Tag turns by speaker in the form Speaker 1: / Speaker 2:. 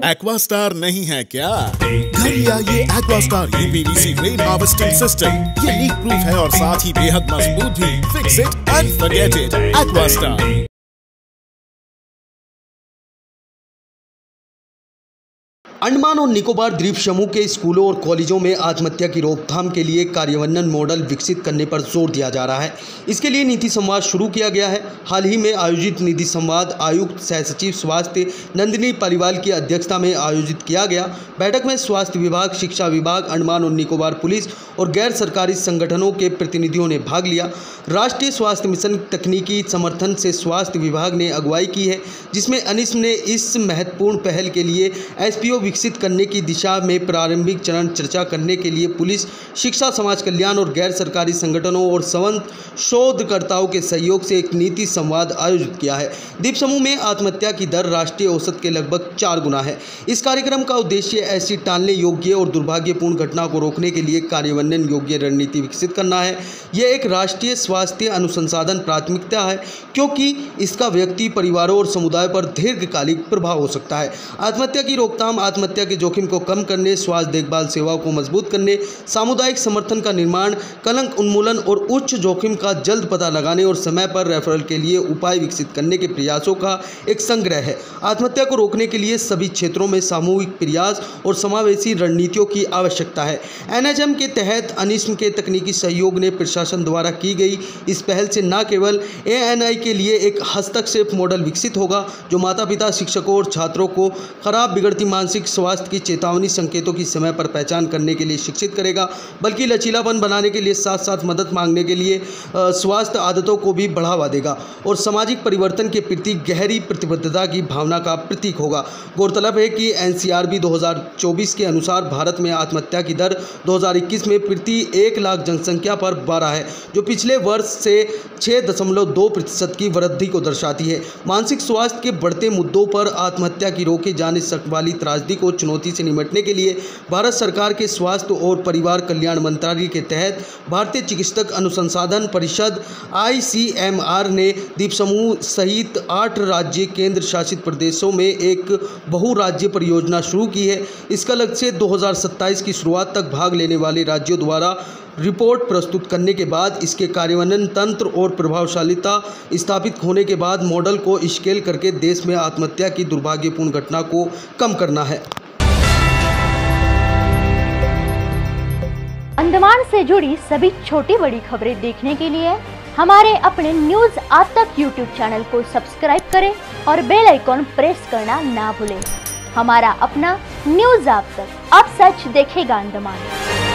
Speaker 1: Aquastar नहीं है क्या? घर ले आइए Aquastar UPVC rain harvesting system. ये लीक प्रूफ है और साथ ही बेहद मजबूत भी। Fix it and forget it. Aquastar.
Speaker 2: Andaman और निकोबार द्वीप समूह के स्कूलों और कॉलेजों में आत्महत्या की रोकथाम के लिए कार्यान्वयन मॉडल विकसित करने पर जोर दिया जा रहा है। इसके लिए नीति संवाद शुरू किया गया है। हाल ही में आयोजित नीति संवाद आयुक्त सह सचिव स्वास्थ्य नंदिनी पालीवाल की अध्यक्षता में आयोजित किया गया। बैठक में स्वास्थ्य विभाग, शिक्षा विभाग, अंडमान और निकोबार पुलिस और गैर सरकारी संगठनों के प्रतिनिधियों ने भाग लिया। राष्ट्रीय स्वास्थ्य मिशन तकनीकी समर्थन से स्वास्थ्य विभाग ने अगुवाई की है, जिसमें अनिस्म ने इस महत्वपूर्ण पहल के लिए एसपीओ विकसित करने की दिशा में प्रारंभिक चरण चर्चा करने के लिए पुलिस, शिक्षा, समाज कल्याण और गैर सरकारी संगठनों और संबद्ध शोधकर्ताओं के सहयोग से एक नीति संवाद आयोजित किया है। द्वीप समूह में आत्महत्या की दर राष्ट्रीय औसत के लगभग 4 गुना है। इस कार्यक्रम का उद्देश्य ऐसी टालने योग्य और दुर्भाग्यपूर्ण घटना को रोकने के लिए कार्यान्वयन योग्य रणनीति विकसित करना है। यह एक राष्ट्रीय स्वास्थ्य अनुसंधान प्राथमिकता है, क्योंकि इसका व्यक्ति, परिवारों और समुदाय पर दीर्घकालिक प्रभाव हो सकता है। आत्महत्या की रोकथाम, आत्महत्या के जोखिम को कम करने, स्वास्थ्य देखभाल सेवाओं को मजबूत करने, सामुदायिक समर्थन का निर्माण, कलंक उन्मूलन और उच्च जोखिम का जल्द पता लगाने और समय पर रेफरल के लिए उपाय विकसित करने के प्रयासों का एक संग्रह है। आत्महत्या को रोकने के लिए सभी क्षेत्रों में सामूहिक प्रयास और समावेशी रणनीतियों की आवश्यकता है। एनएचएम के तहत अनिस्म के तकनीकी सहयोग ने प्रशासन द्वारा की गई इस पहल से न केवल एएनआई के लिए एक हस्तक्षेप मॉडल विकसित होगा, जो माता पिता, शिक्षकों और छात्रों को खराब बिगड़ती मानसिक स्वास्थ्य की चेतावनी संकेतों की समय पर पहचान करने के लिए शिक्षित करेगा, बल्कि लचीलापन बनाने के लिए साथ साथ मदद मांगने के लिए स्वास्थ्य आदतों को भी बढ़ावा देगा और सामाजिक परिवर्तन के प्रति गहरी प्रतिबद्धता की भावना का प्रतीक होगा। गौरतलब है कि एनसीआरबी 2024 के अनुसार भारत में आत्महत्या की दर 2021 में प्रति 1 लाख जनसंख्या पर 12 है, जो पिछले वर्ष से 6.2% की वृद्धि को दर्शाती है। मानसिक स्वास्थ्य के बढ़ते मुद्दों पर आत्महत्या की रोके जाने वाली त्रासदी को चुनौती से निपटने के लिए भारत सरकार के स्वास्थ्य और परिवार कल्याण मंत्रालय के तहत भारतीय चिकित्सक अनुसंधान परिषद ICMR ने द्वीप समूह सहित 8 राज्य केंद्र शासित प्रदेशों में एक बहुराज्य परियोजना शुरू की है। इसका लक्ष्य 2027 की शुरुआत तक भाग लेने वाले राज्यों द्वारा रिपोर्ट प्रस्तुत करने के बाद इसके कार्यान्वयन तंत्र और प्रभावशीलता स्थापित होने के बाद मॉडल को स्केल करके देश में आत्महत्या की दुर्भाग्यपूर्ण घटना को कम करना है।
Speaker 3: अंडमान से जुड़ी सभी छोटी बड़ी खबरें देखने के लिए हमारे अपने न्यूज आज तक यूट्यूब चैनल को सब्सक्राइब करें और बेल आइकॉन प्रेस करना ना भूलें। हमारा अपना न्यूज आज तक, अब सच देखेगा अंडमान।